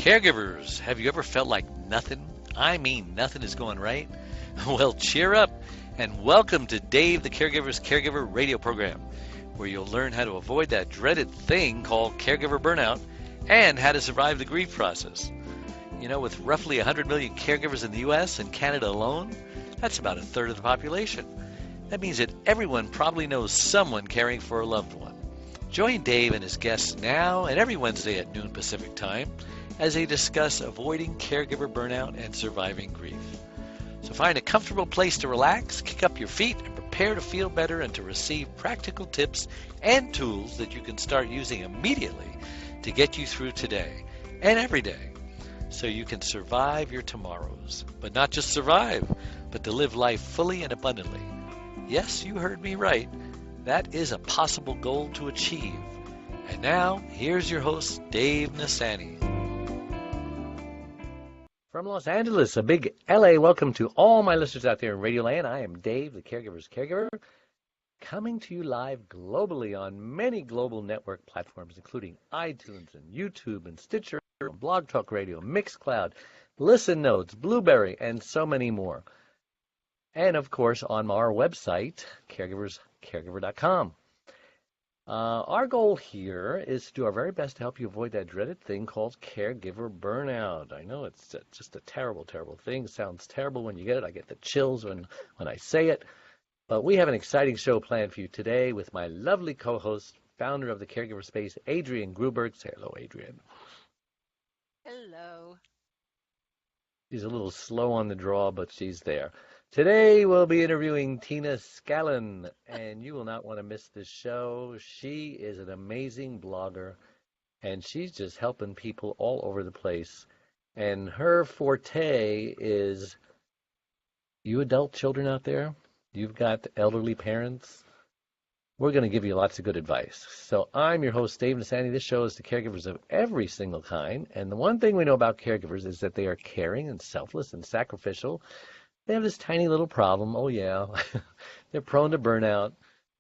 Caregivers, have you ever felt like nothing? I mean, nothing is going right? Well, cheer up and welcome to Dave the Caregiver's Caregiver radio program, where you'll learn how to avoid that dreaded thing called caregiver burnout and how to survive the grief process. You know, with roughly 100 million caregivers in the U.S. and Canada alone, that's about a third of the population. That means that everyone probably knows someone caring for a loved one. Join Dave and his guests now and every Wednesday at noon Pacific Time as they discuss avoiding caregiver burnout and surviving grief. So find a comfortable place to relax, kick up your feet, and prepare to feel better and to receive practical tips and tools that you can start using immediately to get you through today and every day so you can survive your tomorrows. But not just survive, but to live life fully and abundantly. Yes, you heard me right. That is a possible goal to achieve. And now, here's your host, Dave Nassani. From Los Angeles, a big LA welcome to all my listeners out there in Radio Land. I am Dave, the Caregiver's Caregiver, coming to you live globally on many global network platforms, including iTunes and YouTube and Stitcher, Blog Talk Radio, Mixcloud, Listen Notes, Blueberry, and so many more. And, of course, on our website, caregiverscaregiver.com. Our goal here is to do our very best to help you avoid that dreaded thing called caregiver burnout. I know it's just a terrible, terrible thing. It sounds terrible when you get it. I get the chills when I say it. But we have an exciting show planned for you today with my lovely co-host, founder of the Caregiver Space, Adrienne Gruberg. Say hello, Adrienne. Hello. She's a little slow on the draw, but she's there. Today we'll be interviewing Tena Scallan, and you will not want to miss this show. She is an amazing blogger, and she's just helping people all over the place. And her forte is, you adult children out there, you've got elderly parents, we're going to give you lots of good advice. So I'm your host, Dave Nassani. This show is to caregivers of every single kind, and the one thing we know about caregivers is that they are caring and selfless and sacrificial. They have this tiny little problem. Oh, yeah. They're prone to burnout.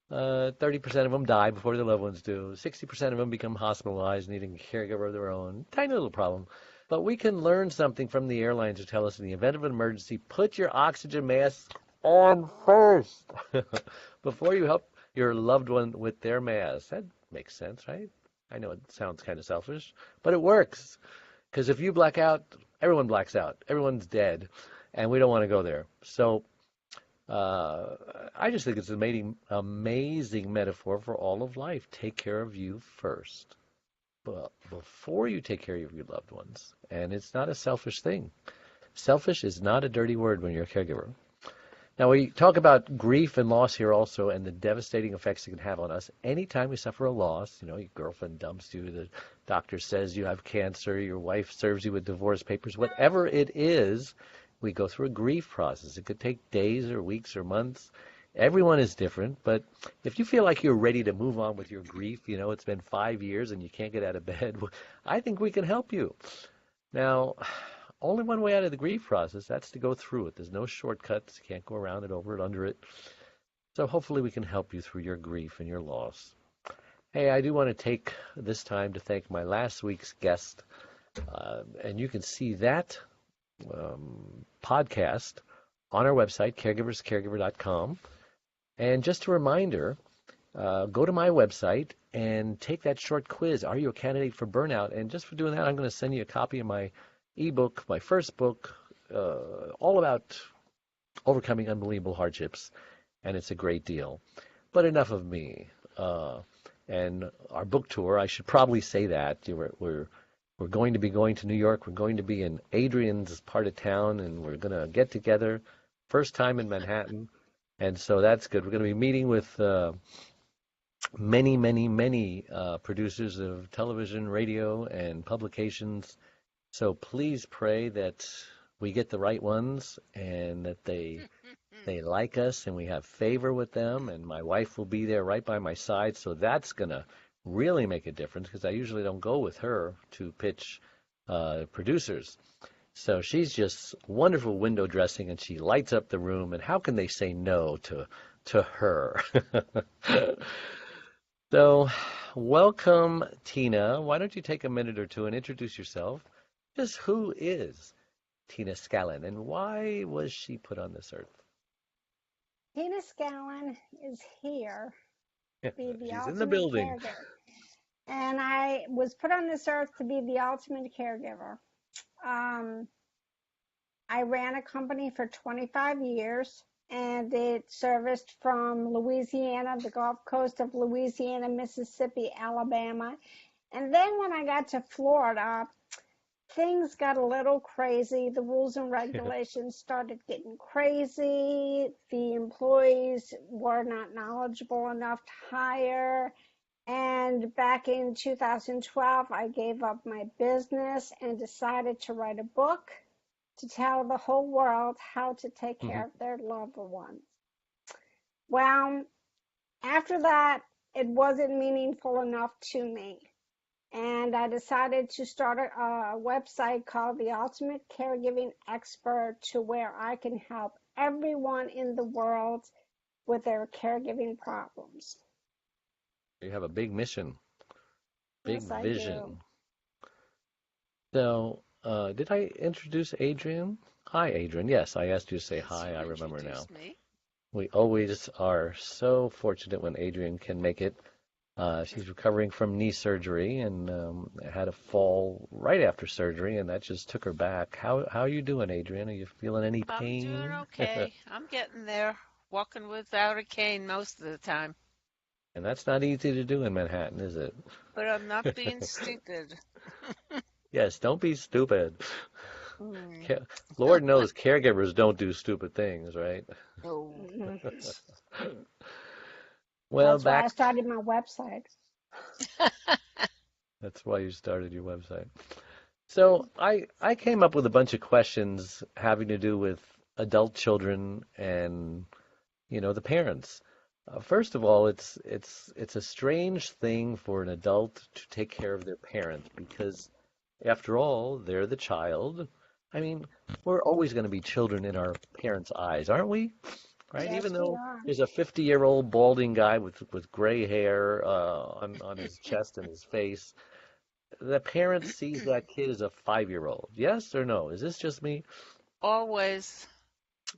30% of them die before their loved ones do. 60% of them become hospitalized, needing a caregiver of their own. Tiny little problem. But we can learn something from the airlines who tell us in the event of an emergency, put your oxygen mask on first before you help your loved one with their mask. That makes sense, right? I know it sounds kind of selfish, but it works. Because if you black out, everyone blacks out. Everyone's dead. And we don't want to go there. So I just think it's an amazing metaphor for all of life. Take care of you first, but before you take care of your loved ones. And it's not a selfish thing. Selfish is not a dirty word when you're a caregiver. Now, we talk about grief and loss here also and the devastating effects it can have on us. Anytime we suffer a loss, you know, your girlfriend dumps you, the doctor says you have cancer, your wife serves you with divorce papers, whatever it is, we go through a grief process. It could take days or weeks or months. Everyone is different, but if you feel like you're ready to move on with your grief, you know, it's been 5 years and you can't get out of bed, I think we can help you. Now, only one way out of the grief process, that's to go through it. There's no shortcuts. You can't go around it, over it, under it. So hopefully we can help you through your grief and your loss. Hey, I do want to take this time to thank my last week's guest, and you can see that podcast on our website, caregiverscaregiver.com. And just a reminder, go to my website and take that short quiz. Are you a candidate for burnout? And just for doing that, I'm going to send you a copy of my ebook, my first book, all about overcoming unbelievable hardships. And it's a great deal. But enough of me. And our book tour, I should probably say that. We're going to be going to New York. We're going to be in Adrienne's part of town, and we're going to get together. First time in Manhattan, and so that's good. We're going to be meeting with many producers of television, radio, and publications. So please pray that we get the right ones and that they like us and we have favor with them. And my wife will be there right by my side, so that's going to really make a difference because I usually don't go with her to pitch producers. So she's just wonderful window dressing, and she lights up the room. And how can they say no to her? So welcome, Tena. Why don't you take a minute or two and introduce yourself? Just who is Tena Scallan and why was she put on this earth? Tena Scallan is here to be the She's in the ultimate building. caregiver. And I was put on this earth to be the ultimate caregiver. Um, I ran a company for 25 years and it serviced from Louisiana, the Gulf Coast of Louisiana, Mississippi, Alabama. And then when I got to Florida, things got a little crazy. The rules and regulations started getting crazy. The employees were not knowledgeable enough to hire. And back in 2012, I gave up my business and decided to write a book to tell the whole world how to take care of their loved ones. Well, after that, it wasn't meaningful enough to me. And I decided to start a website called The Ultimate Caregiving Expert to where I can help everyone in the world with their caregiving problems. You have a big mission, big Yes, I do. vision. So, did I introduce Adrienne? Hi, Adrienne. Yes, I asked you to say Yes, hi. you I remember now. introduced me. We always are so fortunate when Adrienne can make it. She's recovering from knee surgery and had a fall right after surgery, and that just took her back. How are you doing, Adrienne? Are you feeling any I'm doing pain? okay. I'm getting there. Walking without a cane most of the time. And that's not easy to do in Manhattan, is it? But I'm not being stupid. Yes, don't be stupid. Mm. Ca- Lord knows caregivers don't do stupid things, right? Oh. Mhm. Well, That's why I back. started my website. That's why you started your website. So I came up with a bunch of questions having to do with adult children and the parents. First of all, it's a strange thing for an adult to take care of their parents because after all, they're the child. I mean, we're always going to be children in our parents' eyes, aren't we? Right? Yes, Even we though are. there's a 50-year-old balding guy with gray hair on his chest and his face, the parent sees that kid as a 5-year-old. Yes or no? Is this just me? Always.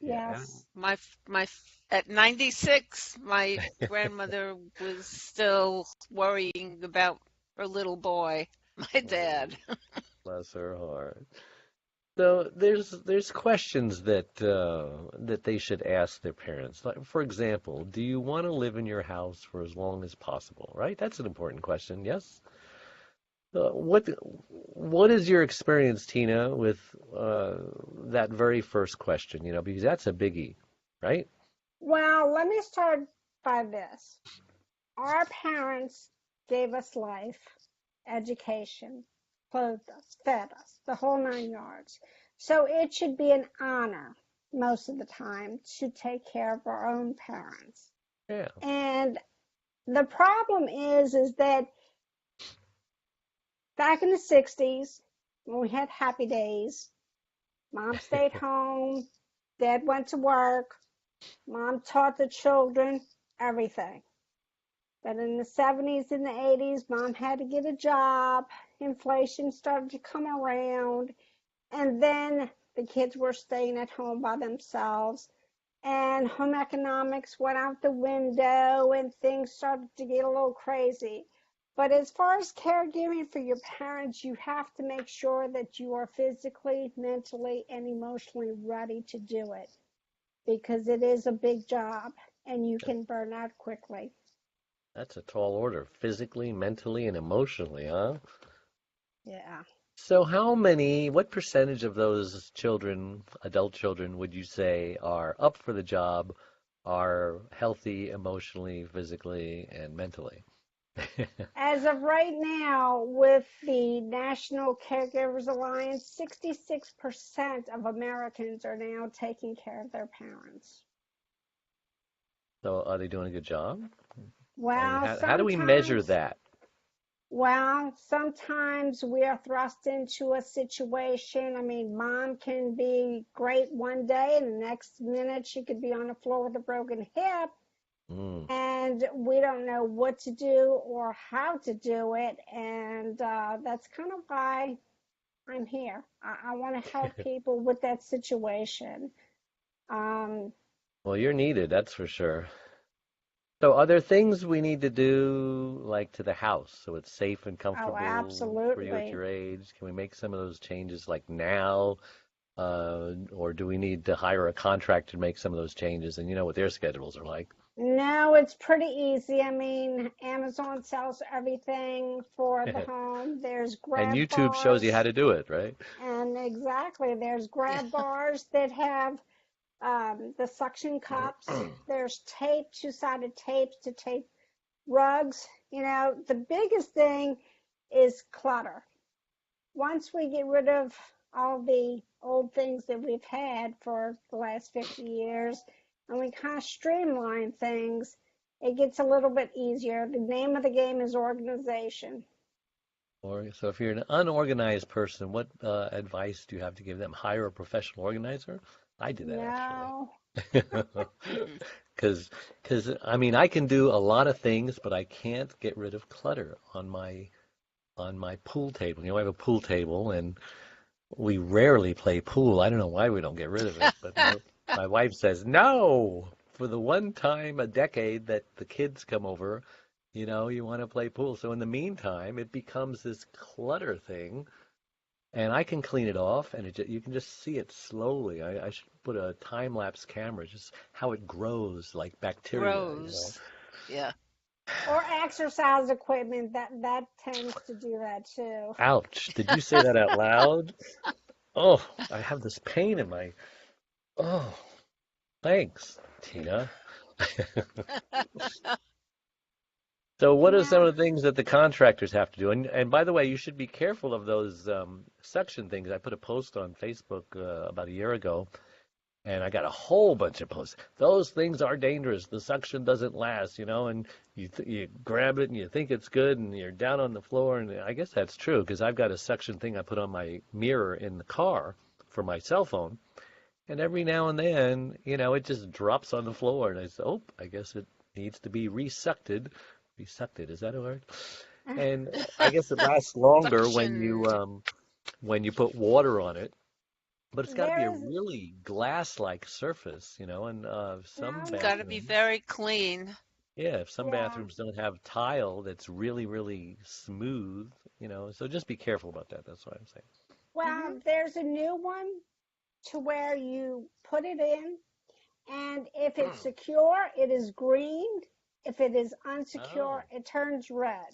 Yeah. Yes. My at 96, my grandmother was still worrying about her little boy, my Oh, dad. bless her heart. So there's questions that they should ask their parents. Like, for example, do you want to live in your house for as long as possible? Right? That's an important question. Yes. What is your experience, Tina, with that very first question? Because that's a biggie, right? Well, let me start by this. Our parents gave us life, education, clothed us, fed us, the whole 9 yards. So it should be an honor most of the time to take care of our own parents. Yeah. And the problem is that back in the 60s, when we had happy days, mom stayed home, dad went to work, mom taught the children everything. But in the 70s and the 80s, mom had to get a job. Inflation started to come around. And then the kids were staying at home by themselves. And home economics went out the window and things started to get a little crazy. But as far as caregiving for your parents, you have to make sure that you are physically, mentally, and emotionally ready to do it because it is a big job and you can burn out quickly. That's a tall order, physically, mentally, and emotionally, huh? Yeah. So what percentage of those children, adult children, would you say are up for the job, are healthy emotionally, physically, and mentally? As of right now, with the National Caregivers Alliance, 66% of Americans are now taking care of their parents. So are they doing a good job? I mean, Well, how do we measure sometimes, that? sometimes we are thrust into a situation. I mean, mom can be great one day, and the next minute she could be on the floor with a broken hip, Mm, and we don't know what to do or how to do it. And that's kind of why I'm here. I want to help people with that situation. Um, Well, you're needed, that's for sure. So, are there things we need to do, like to the house, so it's safe and oh, comfortable for you at absolutely. your age? Can we make some of those changes like now? Or do we need to hire a contractor to make some of those changes? And you know what their schedules are like. No, it's pretty easy. I mean, Amazon sells everything for the home. There's And grab YouTube shows you how bars, to do it, right? and exactly, there's Yeah. grab bars that have the suction cups. There's tape, two-sided tapes to tape rugs. You know, the biggest thing is clutter. Once we get rid of all the old things that we've had for the last 50 years and we kind of streamline things, it gets a little bit easier. The name of the game is organization. Or so if you're an unorganized person, what advice do you have to give them? Hire a professional organizer? I do that actually. No, Mhm. Because I mean I can do a lot of things, but I can't get rid of clutter on my pool table. You know, I have a pool table, and we rarely play pool. I don't know why we don't get rid of it, but my wife says no. For the one time a decade that the kids come over, you know, you want to play pool. So in the meantime, it becomes this clutter thing, and I can clean it off, and you can just see it slowly. I should put a time-lapse camera, just how it grows like bacteria, you know. Rose. Yeah. or exercise equipment that tends to do that too. Ouch. Did you say that out loud? Oh, I have this pain in my. Oh, thanks, Tina. So what are some Now, of the things that the contractors have to do? And by the way, you should be careful of those suction things. I put a post on Facebook about a year ago, and I got a whole bunch of posts. Those things are dangerous. The suction doesn't last, you know, and you grab it and you think it's good, and you're down on the floor. And I guess that's true because I've got a suction thing I put on my mirror in the car for my cell phone, and every now and then, you know, it just drops on the floor, and I say, oh, I guess it needs to be resucted. Resucted, is that a word? And I guess it lasts longer Suction. when you put water on it, but it's got to be a there is really glass-like surface, you know, and some now, It's got to be bathrooms, very clean. yeah, if some yeah. bathrooms don't have tile that's really, really smooth, you know, so just be careful about that. That's what I'm saying. Hmm. Well, there's a new one to where you put it in, and if it's secure, it is green. If it is unsecure, Oh, it turns red.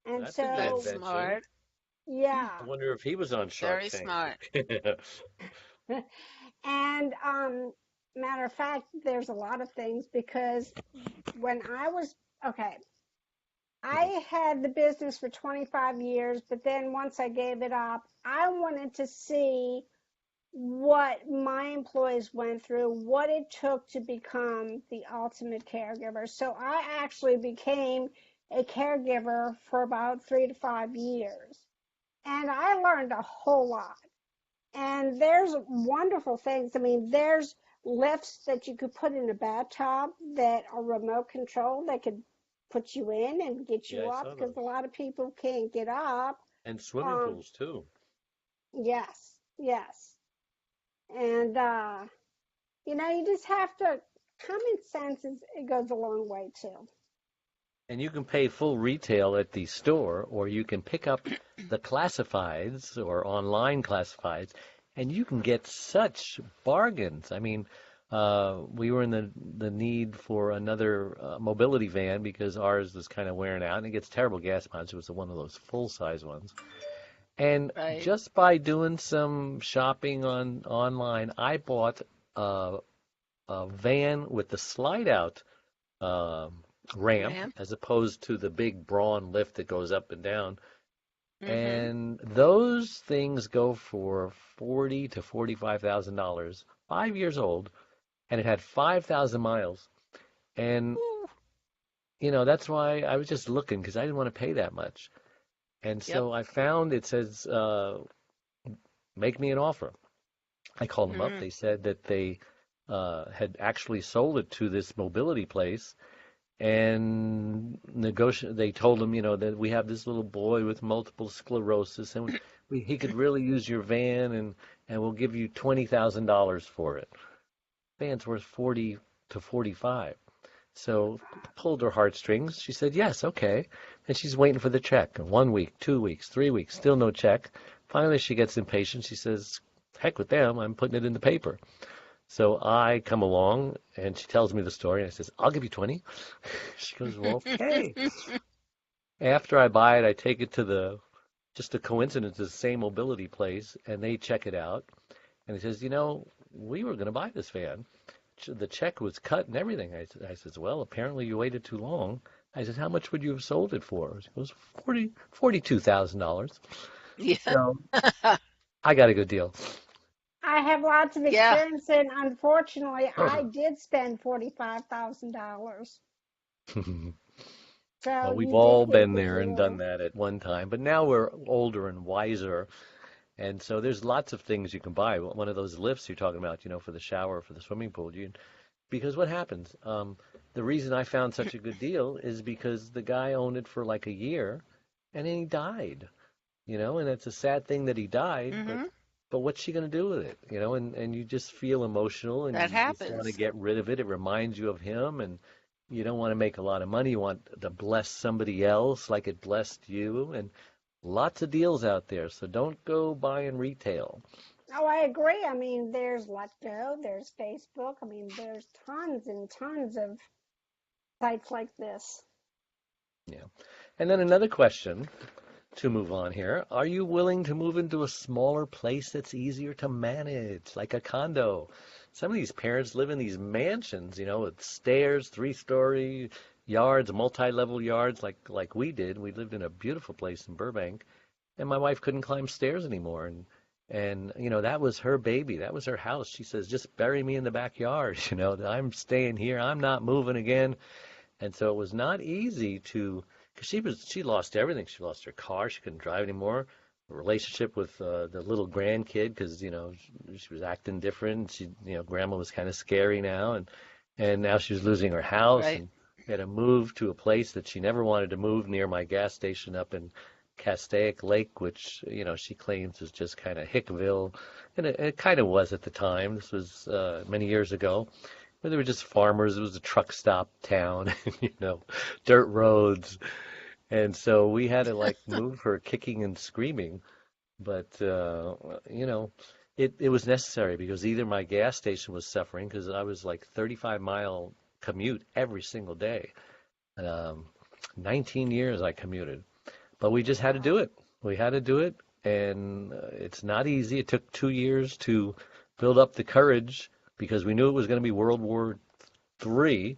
And that's a good That's so, invention. smart. I yeah. wonder if he was on Shark Very Tank. smart. And matter of fact, there's a lot of things because when I was okay, I had the business for 25 years, but then once I gave it up, I wanted to see what my employees went through, what it took to become the ultimate caregiver. So I actually became a caregiver for about 3 to 5 years. And I learned a whole lot. And there's wonderful things. I mean, there's lifts that you could put in a bathtub that are remote control that could put you in and get Yeah, you I up saw because a those. lot of people can't get up. And swimming Um, pools too. yes, yes. And you just have to common sense is it goes a long way too. And you can pay full retail at the store, or you can pick up the classifieds or online classifieds, and you can get such bargains. I mean, we were in the need for another mobility van because ours was kind of wearing out, and it gets terrible gas mileage. It was one of those full-size ones. And Right. just by doing some shopping online, I bought a van with the slide-out um, ramp Ramp. as opposed to the big brawn lift that goes up and down. Hmm. And those things go for $40,000 to $45,000. 5 years old, and it had 5,000 miles. And Ooh. you know that's why I was just looking because I didn't want to pay that much. And Yep. so I found it says make me an offer. I called them up. Hmm. They said that they had actually sold it to this mobility place, and they told him, that we have this little boy with multiple sclerosis, and he could really use your van, and we'll give you $20,000 for it. Van's worth 40 to 45. So pulled her heartstrings. She said, yes, okay. And she's waiting for the check. 1 week, 2 weeks, 3 weeks, still no check. Finally, she gets impatient. She says, heck with them. I'm putting it in the paper. So I come along, and she tells me the story. And I says, I'll give you 20. She goes, well, okay. After I buy it, I take it to just a coincidence, the same mobility place, and they check it out. And he says, we were going to buy this van. The check was cut and everything. I says, well, apparently you waited too long. I says, how much would you have sold it for? She goes, $42,000. Yeah. So I got a good deal. I have lots of Yeah. experience, and unfortunately, I did spend $45,000. So Well, we've you did all get a been good there and done deal. that at one time, but now we're older and wiser. And so there's lots of things you can buy. One of those lifts you're talking about, for the shower, for the swimming pool. Because what happens? The reason I found such a good deal is because the guy owned it for like a year, and then he died. And it's a sad thing that he died, Mm-hmm. but what's she going to do with it? And you just feel emotional, and That you just want to happens. get rid of it. It reminds you of him, and you don't want to make a lot of money. You want to bless somebody else like it blessed you, and lots of deals out there. So don't go buying retail. Oh, I agree. I mean, there's Letgo, there's Facebook. I mean, there's tons and tons of sites like this. Yeah. And then another question to move on here. Are you willing to move into a smaller place that's easier to manage, like a condo? Some of these parents live in these mansions, with stairs, 3-story yards, multi-level yards, like we did. We lived in a beautiful place in Burbank, and my wife couldn't climb stairs anymore. And that was her baby. That was her house. She says, just bury me in the backyard. I'm staying here. I'm not moving again. And so it was not easy because she lost everything. She lost her car. She couldn't drive anymore. A relationship with the little grandkid because, she was acting different. Grandma was kind of scary now. And now she was losing her house Right. and had to move to a place that she never wanted to move near my gas station up in Castaic Lake, which, she claims is just kind of Hickville. And it kind of was at the time. This was many years ago. Where they were just farmers. It was a truck stop town, dirt roads. And so we had to like move her kicking and screaming. But, it was necessary because either my gas station was suffering because I was like 35-mile commute every single day. Um, 19 years I commuted. But we just had to do Wow. it. We had to do it. And it's not easy. It took 2 years to build up the courage because we knew it was going to be World War III,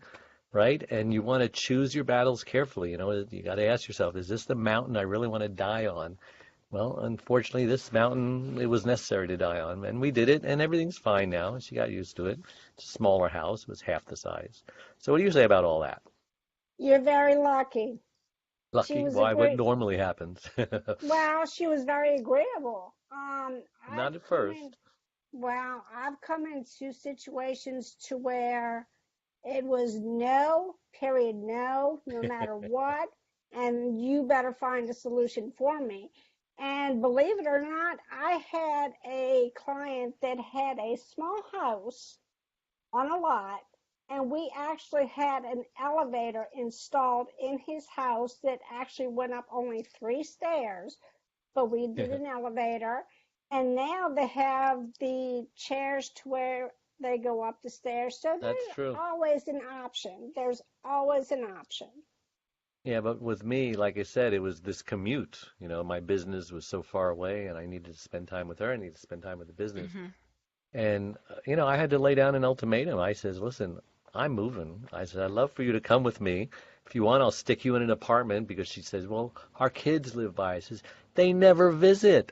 right? And you want to choose your battles carefully. You got to ask yourself, is this the mountain I really want to die on? Well, unfortunately, this mountain, it was necessary to die on. And we did it, and everything's fine now. She got used to it. It's a smaller house. It was half the size. So what do you say about all that? You're very lucky. She Lucky? was a Why? What great, normally happens? well, she was very agreeable. Not I've at come in, first. well, I've come into situations to where it was no, period, no, no matter what, and you better find a solution for me. And believe it or not, I had a client that had a small house on a lot, and we actually had an elevator installed in his house that actually went up only 3 stairs, but we did an elevator. And now they have the chairs to where they go up the stairs. So That's there's true. always an option. There's always an option. Yeah, but with me, like I said, it was this commute. My business was so far away, and I needed to spend time with her. I needed to spend time with the business. Mm-hmm. And, I had to lay down an ultimatum. I says, listen, I'm moving. I said, I'd love for you to come with me. If you want, I'll stick you in an apartment because she says, well, our kids live by. I says, they never visit.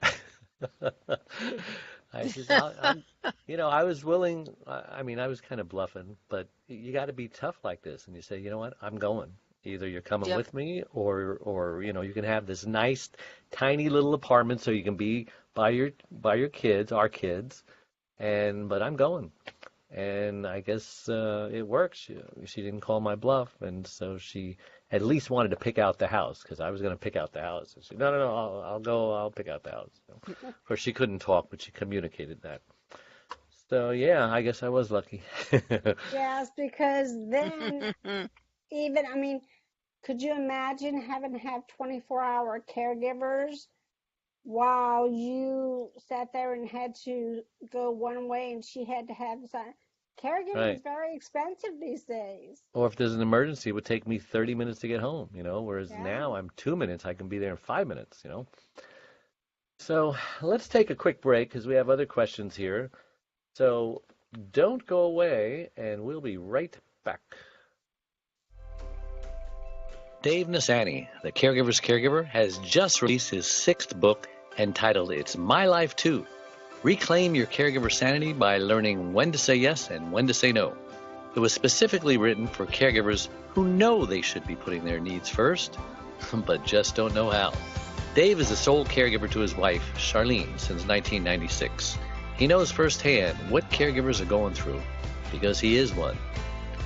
I says, I was willing. I mean, I was kind of bluffing, but you got to be tough like this. And you say, you know what, I'm going. Either you're coming Yep. with me or you can have this nice, tiny little apartment so you can be by your kids, our kids, but I'm going. And I guess it worked. She didn't call my bluff, and so she at least wanted to pick out the house because I was going to pick out the house. And she, no, no, no, I'll go. I'll pick out the house. So, of course, she couldn't talk, but she communicated that. So yeah, I guess I was lucky. Yes, because then even, I mean, could you imagine having to have 24-hour caregivers while you sat there and had to go one way and she had to have some? Caregiving is Right. very expensive these days. Or if there's an emergency, it would take me 30 minutes to get home, whereas Yeah. now I'm 2 minutes. I can be there in 5 minutes. So let's take a quick break because we have other questions here. So don't go away, and we'll be right back. Dave Nassani, the Caregiver's Caregiver, has just released his 6th book entitled It's My Life Too. Reclaim your caregiver sanity by learning when to say yes and when to say no. It was specifically written for caregivers who know they should be putting their needs first, but just don't know how. Dave is the sole caregiver to his wife, Charlene, since 1996. He knows firsthand what caregivers are going through because he is one.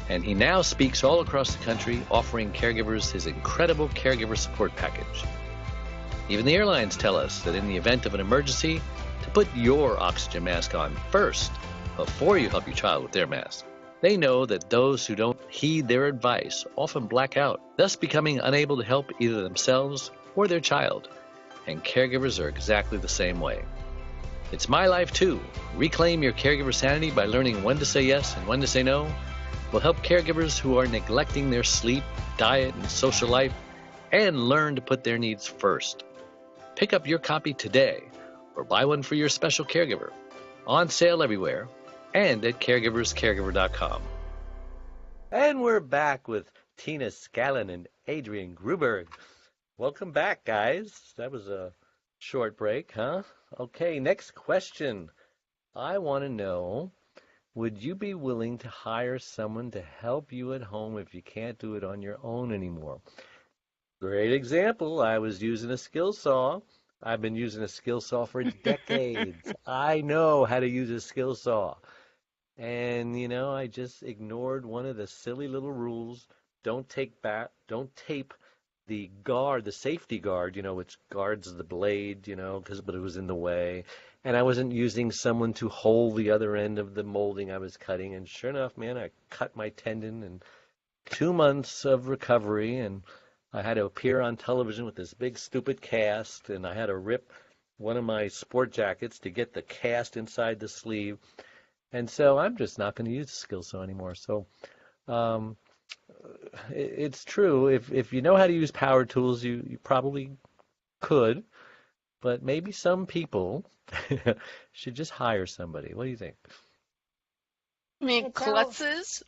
And he now speaks all across the country, offering caregivers his incredible caregiver support package. Even the airlines tell us that in the event of an emergency, to put your oxygen mask on first before you help your child with their mask. They know that those who don't heed their advice often black out, thus becoming unable to help either themselves or their child. And caregivers are exactly the same way. It's My Life Too. Reclaim your caregiver sanity by learning when to say yes and when to say no. Will help caregivers who are neglecting their sleep, diet, and social life and learn to put their needs first. Pick up your copy today or buy one for your special caregiver. On sale everywhere and at caregiverscaregiver.com. And we're back with Tena Scallan and Adrienne Gruberg. Welcome back, guys. That was a short break, huh? Okay, next question. I want to know, would you be willing to hire someone to help you at home if you can't do it on your own anymore? Great example. I was using a skill saw. I've been using a skill saw for decades. I know how to use a skill saw. And, I just ignored one of the silly little rules. Don't tape the guard, the safety guard, which guards the blade, but it was in the way. And I wasn't using someone to hold the other end of the molding I was cutting. And sure enough, man, I cut my tendon and 2 months of recovery. And I had to appear on television with this big stupid cast. And I had to rip one of my sport jackets to get the cast inside the sleeve. And so I'm just not going to use the skill saw anymore. So it's true. If you know how to use power tools, you probably could. But maybe some people should just hire somebody. What do you think? I mean, It's all, klutzes?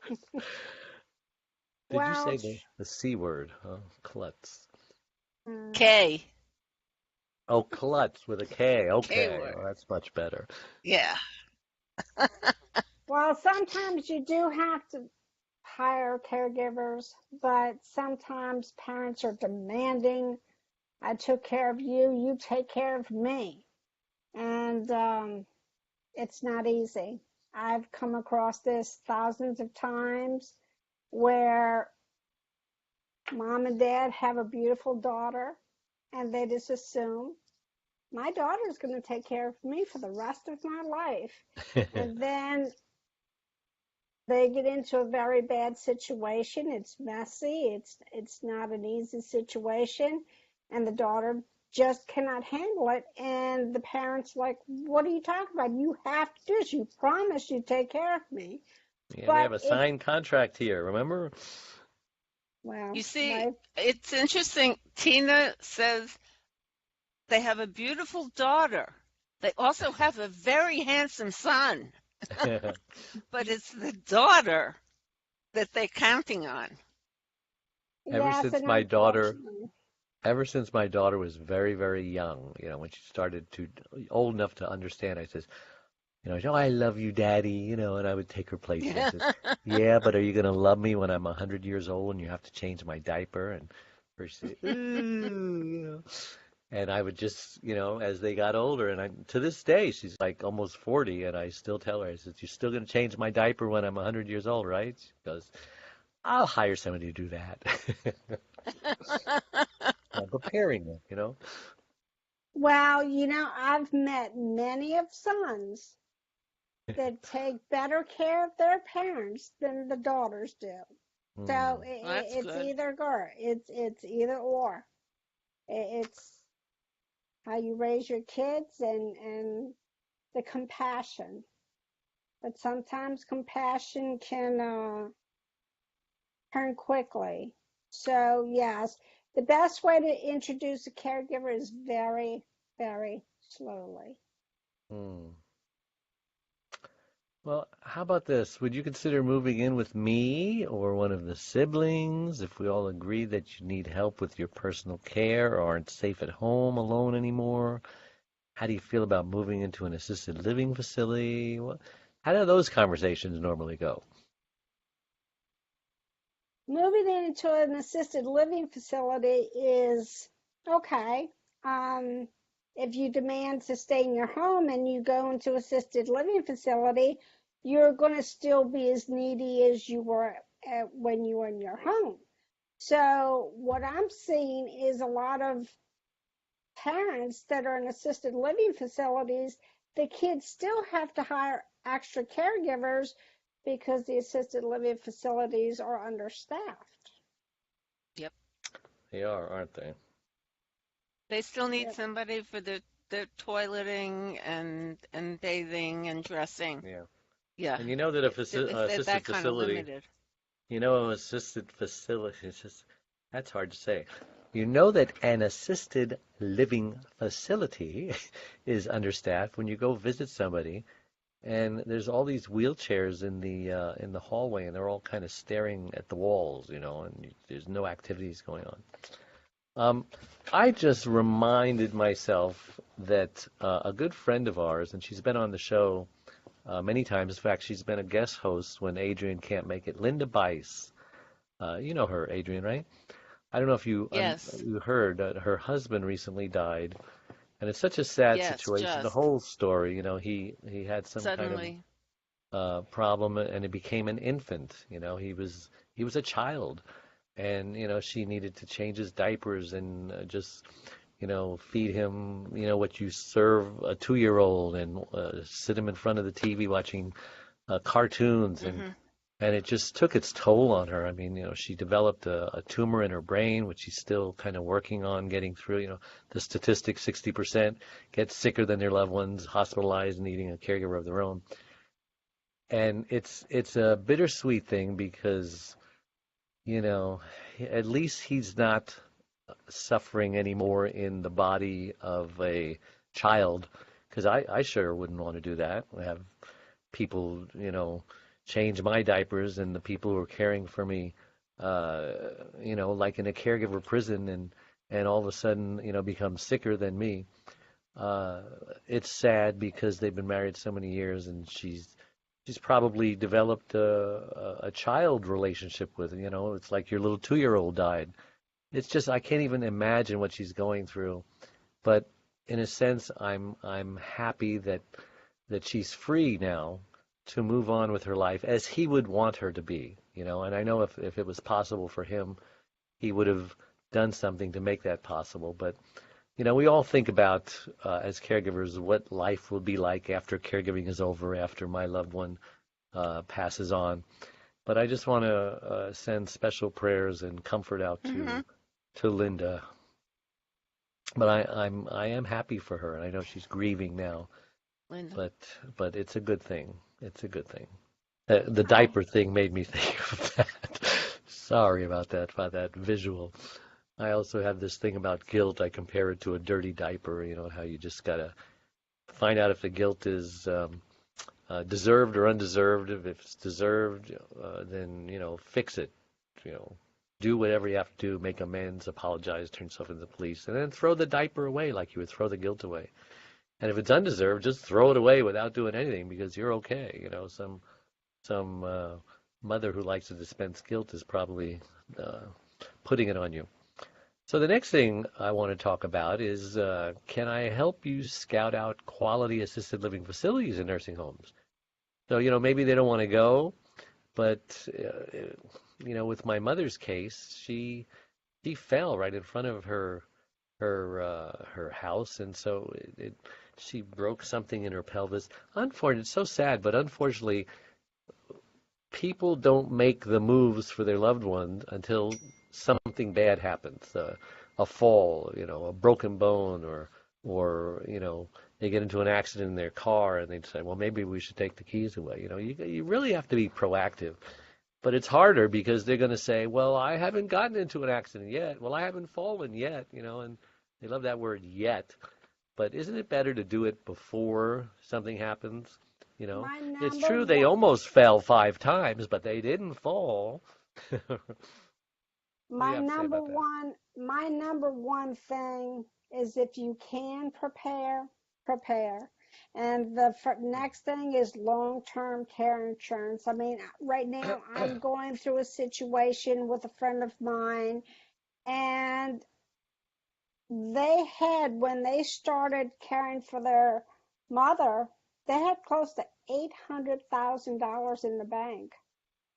Did you well, say the C word? Huh? Klutz. mm, K. Oh, klutz with a K. K Okay, word. well, that's much better. Yeah. well, sometimes you do have to hire caregivers, but sometimes parents are demanding, I took care of you, you take care of me. And it's not easy. I've come across this thousands of times where mom and dad have a beautiful daughter and they just assume my daughter's going to take care of me for the rest of my life. And then they get into a very bad situation. It's messy. It's not an easy situation, and the daughter just cannot handle it. And the parents like, "What are you talking about? You have to do this. You promised you'd take care of me." Yeah, we But have a it, signed contract here, remember? well, You see, life. it's interesting. Tina says they have a beautiful daughter. They also have a very handsome son, but it's the daughter that they're counting on. Ever Yes, since and my daughter, unfortunately, ever since my daughter was very, very young, when she started to old enough to understand, I says, "Oh, I love you, Daddy," and I would take her places. I Yeah. says, "Yeah, but are you going to love me when I'm 100 years old and you have to change my diaper?" And her she said, "Ooh," And I would just, as they got older, and to this day, she's like almost 40, and I still tell her, I said, "You're still going to change my diaper when I'm 100 years old, right?" She goes, "I'll hire somebody to do that." I'm preparing them. Well, I've met many of sons that take better care of their parents than the daughters do. So Hmm. Well, that's it's good. either or. It's either or. It's how you raise your kids and the compassion. But sometimes compassion can turn quickly. So yes, the best way to introduce a caregiver is very, very slowly. Hmm. Well, how about this? Would you consider moving in with me or one of the siblings if we all agree that you need help with your personal care or aren't safe at home alone anymore? How do you feel about moving into an assisted living facility? How do those conversations normally go? Moving into an assisted living facility is okay. Um, if you demand to stay in your home and you go into assisted living facility, you're going to still be as needy as you were when you were in your home. So what I'm seeing is a lot of parents that are in assisted living facilities, the kids still have to hire extra caregivers because the assisted living facilities are understaffed. Yep. They are, aren't they? They still need Yep. somebody for the toileting and bathing and dressing. Yeah. Yeah. And you know that If they're assisted that kind of facility, limited. assisted facility, that's hard to say. You know that an assisted living facility is understaffed when you go visit somebody and there's all these wheelchairs in the hallway, and they're all kind of staring at the walls, and there's no activities going on. Um, I just reminded myself that a good friend of ours, and she's been on the show many times. In fact, she's been a guest host when Adrienne can't make it. Linda Bice, you know her, Adrienne, right? I don't know if Yes. you heard that her husband recently died, and it's such a sad Yes, situation. The just whole story, he had some kind of suddenly. problem, and it became an infant. He was a child, and she needed to change his diapers and just feed him what you serve a 2-year-old, and sit him in front of the TV watching cartoons, and Hmm. and it just took its toll on her. I mean, she developed a tumor in her brain, which she's still kind of working on getting through. The statistic, 60% get sicker than their loved ones, hospitalized, needing a caregiver of their own. And it's a bittersweet thing because, you know, at least he's not suffering anymore in the body of a child, because I sure wouldn't want to do that. Have people, change my diapers, and the people who are caring for me, uh, like in a caregiver prison, and all of a sudden, become sicker than me. Uh, it's sad because they've been married so many years, and she's probably developed a child relationship with, it's like your little 2-year-old died. It's just I can't even imagine what she's going through. But in a sense, I'm happy that she's free now to move on with her life as he would want her to be, And I know if it was possible for him, he would have done something to make that possible. But we all think about as caregivers what life will be like after caregiving is over, after my loved one passes on. But I just want to send special prayers and comfort out Hmm. to Linda. But I am happy for her, and I know she's grieving now. Linda. But it's a good thing. It's a good thing. The I diaper thing made me think of that. Sorry about that visual. I also have this thing about guilt. I compare it to a dirty diaper. How you just gotta find out if the guilt is deserved or undeserved. If it's deserved, then fix it. You know, do whatever you have to do, make amends, apologize, turn yourself into the police, and then throw the diaper away like you would throw the guilt away. And if it's undeserved, just throw it away without doing anything because you're okay. Some mother who likes to dispense guilt is probably uh, putting it on you. So the next thing I want to talk about is can I help you scout out quality assisted living facilities in nursing homes? So, maybe they don't want to go, but, with my mother's case, she fell right in front of her house, and so she broke something in her pelvis. Unfortunately, it's so sad, but unfortunately, people don't make the moves for their loved ones until something bad happens, a fall, a broken bone, or they get into an accident in their car, and they say, well, maybe we should take the keys away. You really have to be proactive. But it's harder because they're going to say, well, I haven't gotten into an accident yet. Well, I haven't fallen yet, and they love that word yet. But isn't it better to do it before something happens? My It's number true they one, almost fell 5 times, but they didn't fall. What do you my have to say number about that? one, my number one thing is if you can prepare, prepare. And the next thing is long-term care insurance. I mean, right now I'm going through a situation with a friend of mine, and when they started caring for their mother, they had close to $800,000 in the bank.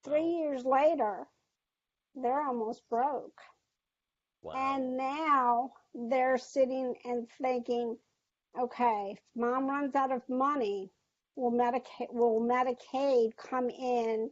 Three Wow. years later, they're almost broke. Wow. And now they're sitting and thinking, okay, if mom runs out of money, will Medicaid come in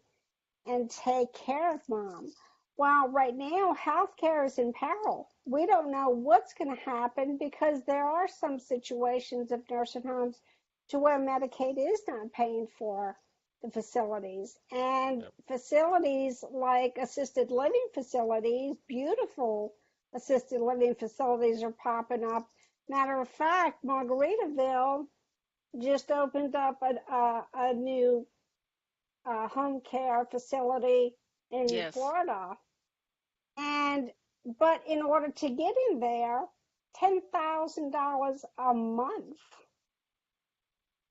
and take care of mom? Well, right now, healthcare is in peril. We don't know what's going to happen because there are some situations of nursing homes to where Medicaid is not paying for the facilities. And Yep. facilities like assisted living facilities, beautiful assisted living facilities are popping up. Matter of fact, Margaritaville just opened up a new home care facility in Yes. Florida. And but in order to get in there, $10,000 a month.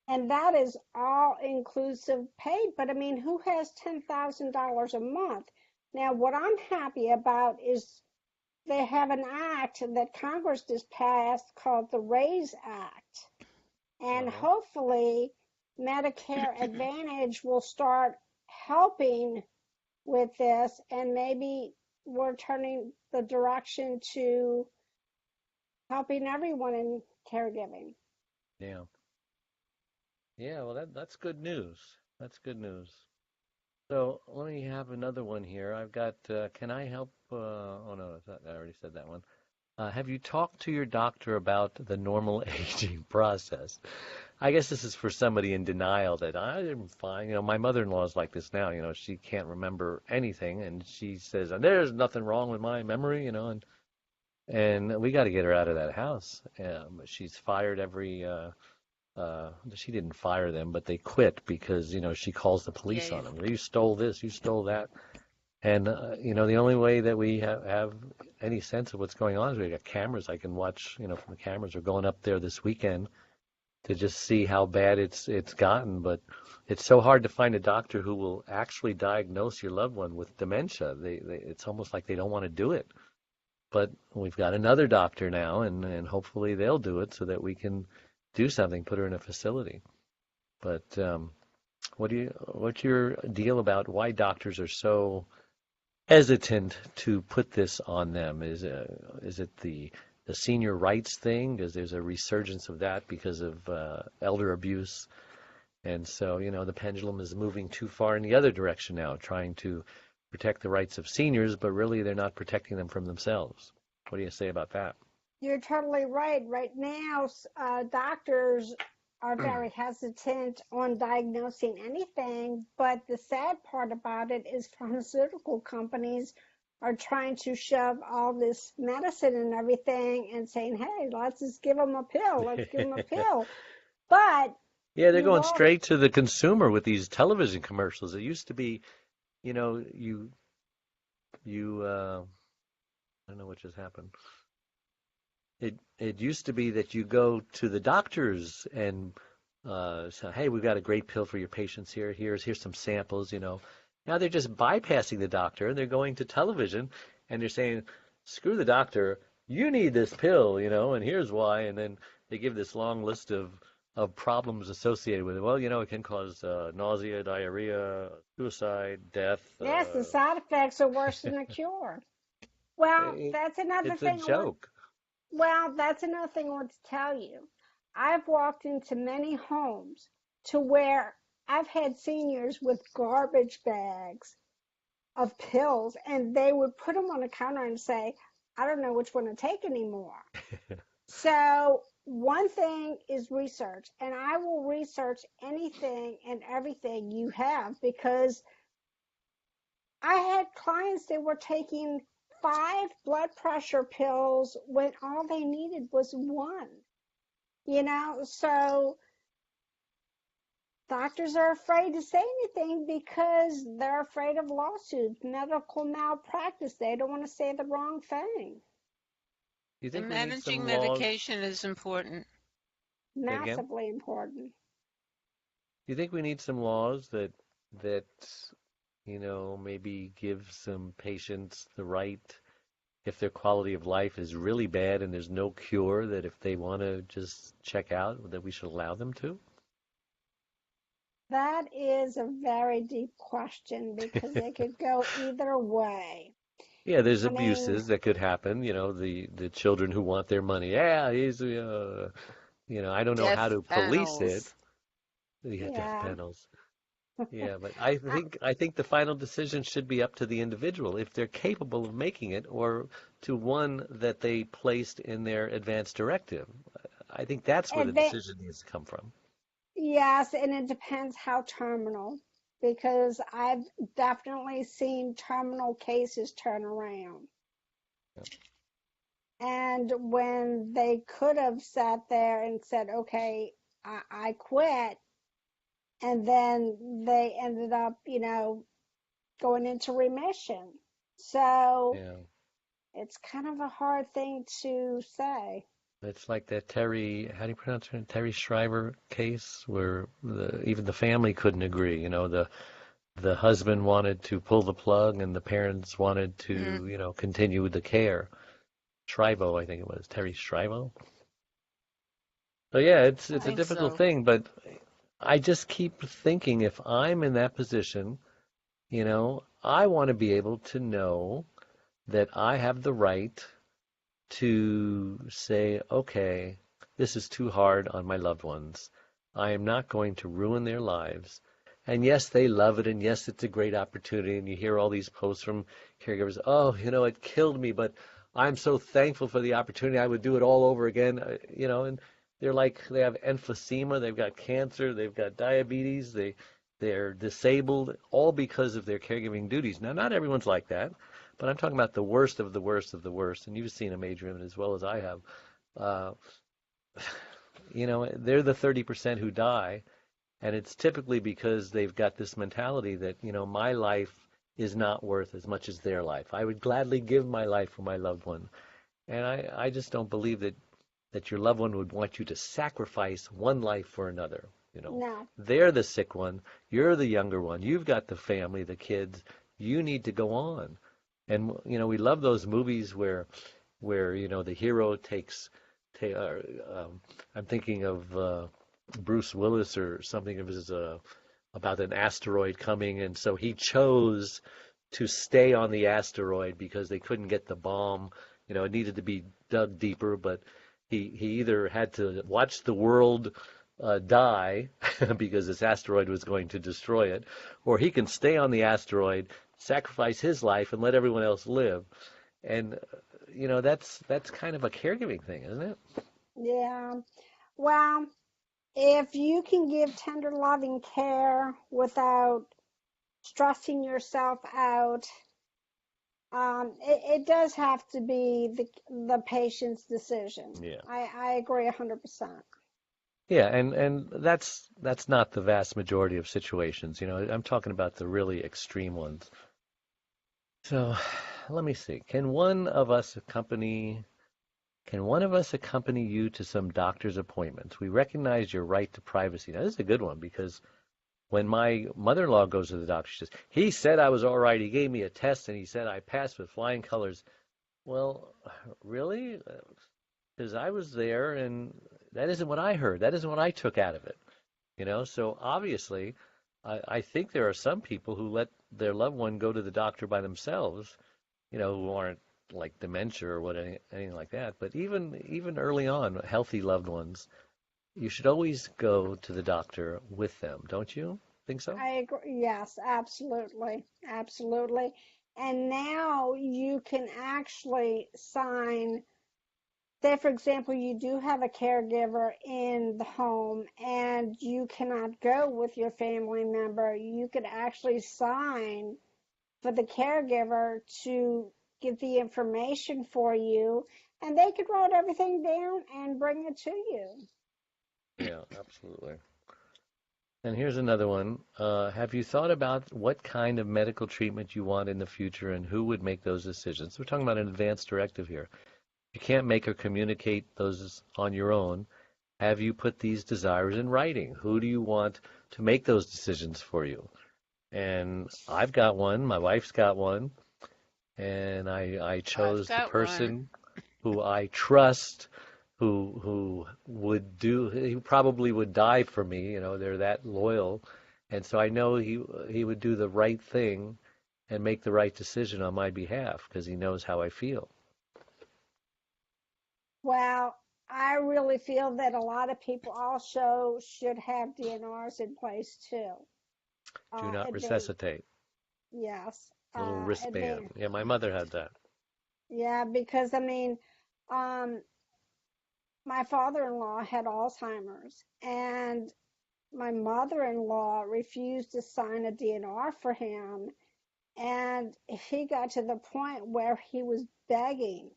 And that is all inclusive paid. But I mean, who has $10,000 a month? Now, what I'm happy about is they have an act that Congress just passed called the RAISE Act. And Uh-huh. hopefully, Medicare Advantage will start helping with this, and maybe we're turning the direction to helping everyone in caregiving. Yeah. Yeah, well, that's good news. That's good news. So let me have another one here. I've got, can I help? Oh, no, I already said that one. Have you talked to your doctor about the normal aging process? I guess this is for somebody in denial that I'm fine. My mother-in-law is like this now. She can't remember anything, and she says, there's nothing wrong with my memory, and we got to get her out of that house. She's fired she didn't fire them, but they quit because, she calls the Yeah. police on Yeah. them. You stole this, you stole that. And, the only way that we have any sense of what's going on is we got cameras. I can watch, from the cameras. We're going up there this weekend to just see how bad it's gotten. But it's so hard to find a doctor who will actually diagnose your loved one with dementia. It's almost like they don't want to do it. But we've got another doctor now, and hopefully they'll do it so that we can do something, put her in a facility. But what's your deal about why doctors are so hesitant to put this on them? Is it the senior rights thing? Because there's a resurgence of that because of elder abuse, and so the pendulum is moving too far in the other direction now, trying to protect the rights of seniors, but really they're not protecting them from themselves. What do you say about that? You're totally right. Right now, doctors are very hesitant on diagnosing anything, but the sad part about it is pharmaceutical companies are trying to shove all this medicine and everything and saying, hey, let's just give them a pill. Let's give them a pill. But Yeah, they're you've going all, straight to the consumer with these television commercials. It used to be, you I don't know what just happened. It used to be that you go to the doctors and say, hey, we've got a great pill for your patients here. Here's some samples. Now they're just bypassing the doctor and they're going to television and they're saying, screw the doctor. you need this pill, and here's why. And then they give this long list of problems associated with it. Well, it can cause nausea, diarrhea, suicide, death. Yes, the side effects are worse than the cure. Well, It, that's another it's a thing I want. joke. Well, that's another thing I want to tell you. I've walked into many homes to where I've had seniors with garbage bags of pills, and they would put them on the counter and say, I don't know which one to take anymore. So, one thing is research, and I will research anything and everything you have because I had clients that were taking 5 blood pressure pills when all they needed was one. So doctors are afraid to say anything because they're afraid of lawsuits, medical malpractice. They don't want to say the wrong thing. Do you think And we need managing some laws? medication is important. Say it again. Massively important. Do you think we need some laws that maybe give some patients the right, if their quality of life is really bad and there's no cure, that if they want to just check out, that we should allow them to? That is a very deep question because it could go either way. Yeah, there's I mean, abuses that could happen. The children who want their money. Yeah, I don't know how Death to police it. panels. Yeah, death yeah. panels. Yeah, but I think the final decision should be up to the individual if they're capable of making it, or to one that they placed in their advance directive. I think that's where the And they, decision needs to come from. yes, and it depends how terminal, because I've definitely seen terminal cases turn around. And when they could have sat there and said, okay, I quit, and then they ended up, going into remission. So Yeah. it's kind of a hard thing to say. It's like that Terry, how do you pronounce her? Terry Shriver case where even the family couldn't agree. The husband wanted to pull the plug and the parents wanted Mm, to, continue the care. Shrivo, I think it was, Terry Shrivo. So yeah, I it's a think difficult so. thing, but I just keep thinking if I'm in that position, I want to be able to know that I have the right to say, okay, this is too hard on my loved ones. I am not going to ruin their lives. And yes, they love it, and yes, it's a great opportunity. And you hear all these posts from caregivers, oh, it killed me, but I'm so thankful for the opportunity. I would do it all over again, and they have emphysema, they've got cancer, they've got diabetes, they're disabled, all because of their caregiving duties. Now, not everyone's like that, but I'm talking about the worst of the worst of the worst, and you've seen them, Adrienne, as well as I have. Uh, they're the 30% who die, and it's typically because they've got this mentality that, my life is not worth as much as their life. I would gladly give my life for my loved one. And I just don't believe that your loved one would want you to sacrifice one life for another. No. They're the sick one. You're the younger one. You've got the family, the kids. You need to go on. And we love those movies where the hero I'm thinking of Bruce Willis or something of his about an asteroid coming, and so he chose to stay on the asteroid because they couldn't get the bomb. It needed to be dug deeper, but he either had to watch the world die because this asteroid was going to destroy it, or he can stay on the asteroid, sacrifice his life, and let everyone else live. And that's kind of a caregiving thing, isn't it? Yeah. Well, if you can give tender, loving care without stressing yourself out, it does have to be the patient's decision. Yeah. I agree 100%. Yeah, and that's not the vast majority of situations. I'm talking about the really extreme ones. So, let me see. Can one of us accompany you to some doctor's appointments? We recognize your right to privacy. Now, this is a good one because when my mother-in-law goes to the doctor, she says, he said I was all right. He gave me a test and he said I passed with flying colors. Well, really? Because I was there and that isn't what I heard. That isn't what I took out of it. So obviously, I think there are some people who let their loved one go to the doctor by themselves, who aren't like dementia or anything like that. But even early on, healthy loved ones, you should always go to the doctor with them, don't you think so? I agree. Yes, absolutely. Absolutely. And now you can actually sign, say, for example, you do have a caregiver in the home and you cannot go with your family member. You could actually sign for the caregiver to get the information for you, and they could write everything down and bring it to you. Yeah, absolutely. And here's another one. Have you thought about what kind of medical treatment you want in the future and who would make those decisions? We're talking about an advance directive here. You can't make or communicate those on your own. Have you put these desires in writing? Who do you want to make those decisions for you? And I've got one, my wife's got one, and I I've chose the got one. person who I trust, who he probably would die for me, they're that loyal. And so I know he would do the right thing and make the right decision on my behalf because he knows how I feel. Well, I really feel that a lot of people also should have DNRs in place too. Do not Advance, resuscitate. yes, A little wristband. advance, Yeah, my mother had that. yeah, because I mean, um, my father-in-law had Alzheimer's, and my mother-in-law refused to sign a DNR for him, and he got to the point where he was begging,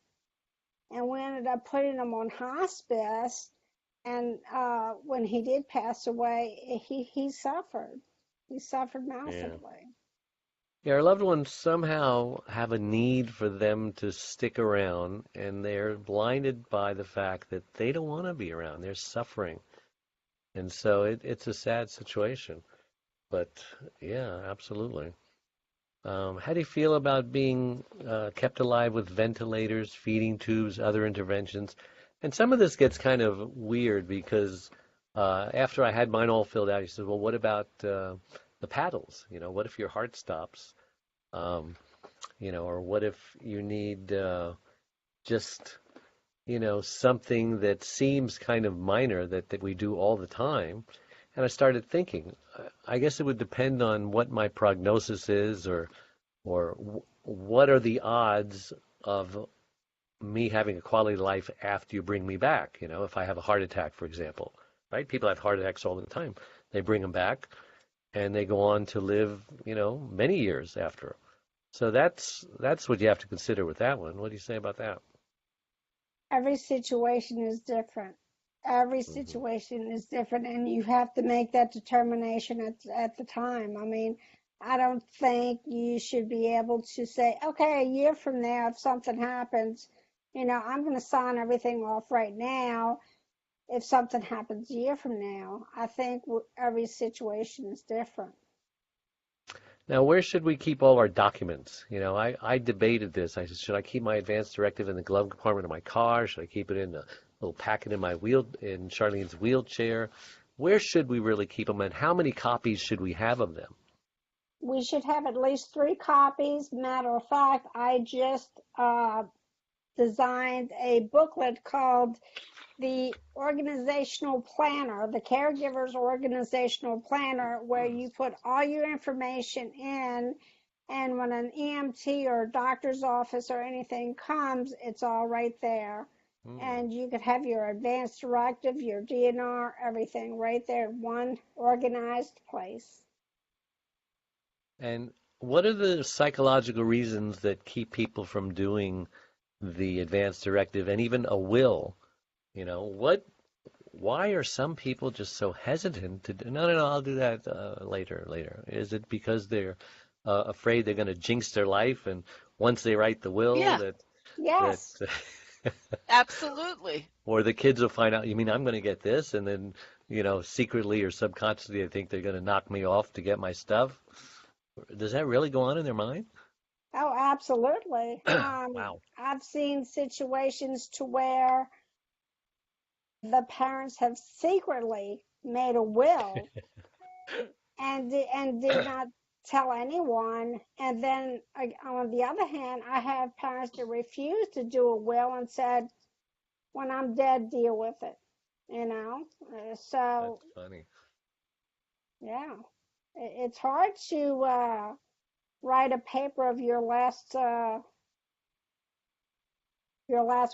and we ended up putting him on hospice. And when he did pass away, he suffered. He suffered Yeah. massively. Yeah, our loved ones somehow have a need for them to stick around, and they're blinded by the fact that they don't want to be around. They're suffering. And so it's a sad situation. But yeah, absolutely. How do you feel about being kept alive with ventilators, feeding tubes, other interventions? And some of this gets kind of weird because after I had mine all filled out, he said, well, what about the paddles? What if your heart stops? Um, or what if you need just, something that seems kind of minor that we do all the time? And I started thinking, I guess it would depend on what my prognosis is or what are the odds of me having a quality of life after you bring me back? If I have a heart attack, for example, right? People have heart attacks all the time. They bring them back and they go on to live, many years after. So that's what you have to consider with that one. What do you say about that? Every situation is different. Every Hmm. situation is different, and you have to make that determination at the time. I mean, I don't think you should be able to say, okay, a year from now, if something happens, I'm going to sign everything off right now. If something happens a year from now, I think every situation is different. Now, where should we keep all our documents? I debated this. I said, should I keep my advance directive in the glove compartment of my car? Should I keep it in a little packet in Charlene's wheelchair? Where should we really keep them, and how many copies should we have of them? We should have at least 3 copies. Matter of fact, I just designed a booklet called the Organizational Planner, the Caregiver's Organizational Planner, where you put all your information in, and when an EMT or doctor's office or anything comes, it's all right there. Hmm. And you could have your advance directive, your DNR, everything right there in one organized place. And what are the psychological reasons that keep people from doing the advance directive and even a will? Why are some people just so hesitant to do, no, no, no, I'll do that later. Is it because they're afraid they're going to jinx their life and once they write the will Yeah, that Yes, absolutely. or the kids will find out, you mean I'm going to get this and then, secretly or subconsciously they think they're going to knock me off to get my stuff? Does that really go on in their mind? Oh, absolutely. Wow. I've seen situations to where the parents have secretly made a will and did not tell anyone. And then on the other hand, I have parents that refuse to do a will and said, "When I'm dead, deal with it." You know. So That's funny. yeah, it's hard to write a paper of your last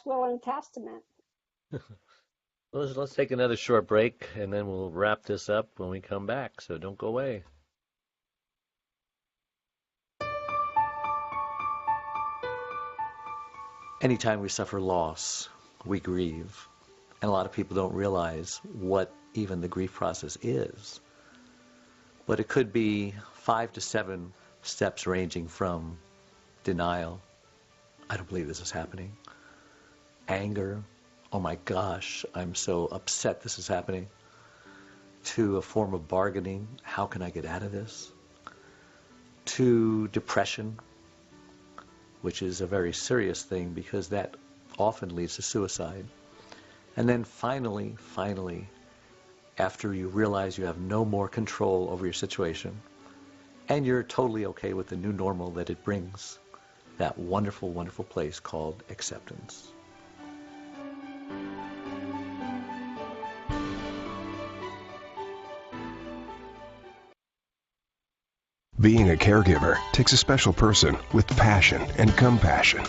will and testament. Let's take another short break and then we'll wrap this up when we come back. So don't go away. Anytime we suffer loss, we grieve. And a lot of people don't realize what even the grief process is. But it could be 5 to 7 steps ranging from denial, I don't believe this is happening, anger, oh my gosh, I'm so upset this is happening, to a form of bargaining, how can I get out of this, to depression, which is a very serious thing because that often leads to suicide. And then finally, after you realize you have no more control over your situation and you're totally okay with the new normal that it brings, that wonderful, wonderful place called acceptance. Being a caregiver takes a special person with passion and compassion.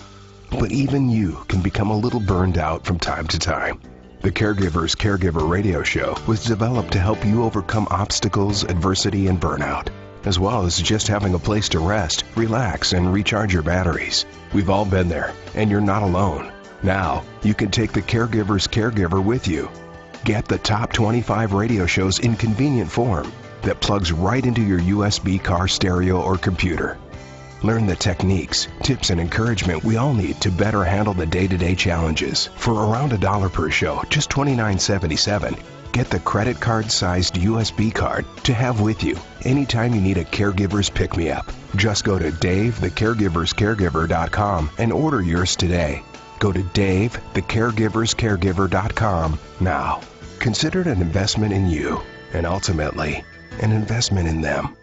But even you can become a little burned out from time to time. The Caregiver's Caregiver radio show was developed to help you overcome obstacles, adversity, and burnout, as well as just having a place to rest, relax, and recharge your batteries. We've all been there, and you're not alone. Now, you can take the Caregiver's Caregiver with you. Get the top 25 radio shows in convenient form that plugs right into your USB car stereo or computer. Learn the techniques, tips, and encouragement we all need to better handle the day-to-day challenges. For around $1 per show, just $29.77, get the credit card-sized USB card to have with you anytime you need a caregiver's pick-me-up. Just go to DaveTheCaregiversCaregiver.com and order yours today. Go to DaveTheCaregiversCaregiver.com now. Consider it an investment in you, and ultimately, an investment in them.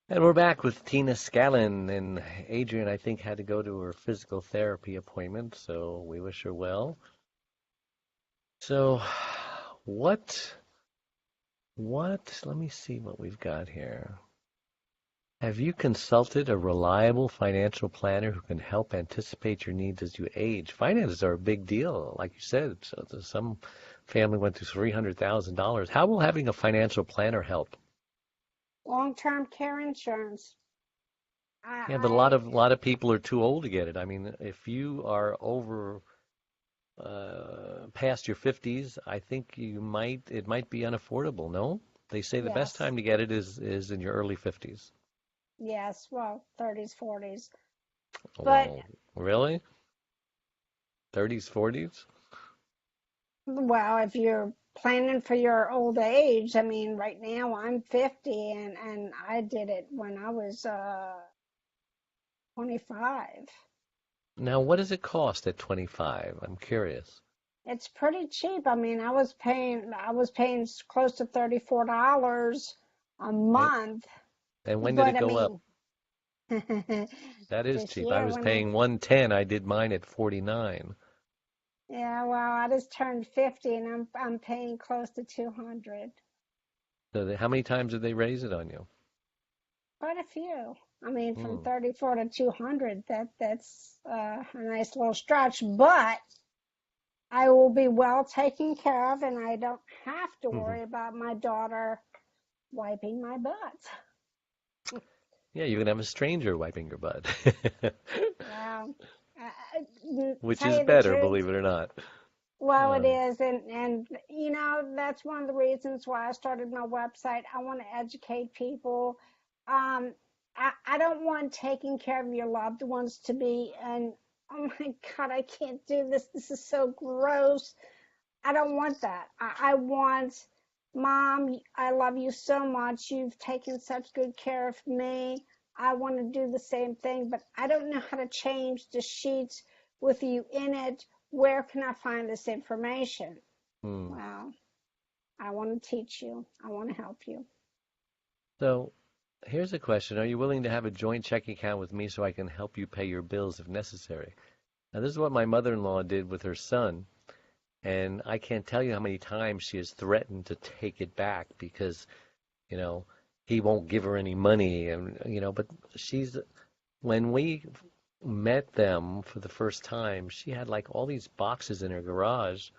And we're back with Tena Scallan, and Adrienne, I think, had to go to her physical therapy appointment, so we wish her well. So, let me see what we've got here. Have you consulted a reliable financial planner who can help anticipate your needs as you age? Finances are a big deal, like you said. So some family went through $300,000. How will having a financial planner help? Long-term care insurance. Yeah, but a lot of people are too old to get it. I mean, if you are over past your 50s, I think it might be unaffordable, no? They say the best Yes, time to get it is in your early 50s. yes, well, 30s, 40s. But, Well, really? 30s, 40s? well, if you're planning for your old age, I mean, right now I'm 50 and I did it when I was 25. Now, what does it cost at 25? I'm curious. It's pretty cheap. I mean, I was paying close to $34 a And, month, and when did but it I go up? mean, That is this cheap. I year was when I paying 110. I did mine at 49. yeah, well, I just turned 50 and I'm paying close to 200. So how many times did they raise it on you? Quite a few. I mean, from Hmm. 34 to 200, that's a nice little stretch, but I will be well taken care of and I don't have to worry about my daughter wiping my butt. Yeah, you can have a stranger wiping your butt, Well, which tell is you the better, truth, believe it or not. well, it Um, is, and you know that's one of the reasons why I started my website. I want to educate people. I don't want taking care of your loved ones to be an oh my God, I can't do this. This is so gross. I don't want that. I want, Mom, I love you so much. You've taken such good care of me. I want to do the same thing, but I don't know how to change the sheets with you in it. Where can I find this information? Hmm. Well, I want to teach you. I want to help you. So here's a question. Are you willing to have a joint checking account with me so I can help you pay your bills if necessary? Now, this is what my mother-in-law did with her son, and I can't tell you how many times she has threatened to take it back because, you know, he won't give her any money, and but when we met them for the first time, she had like all these boxes in her garage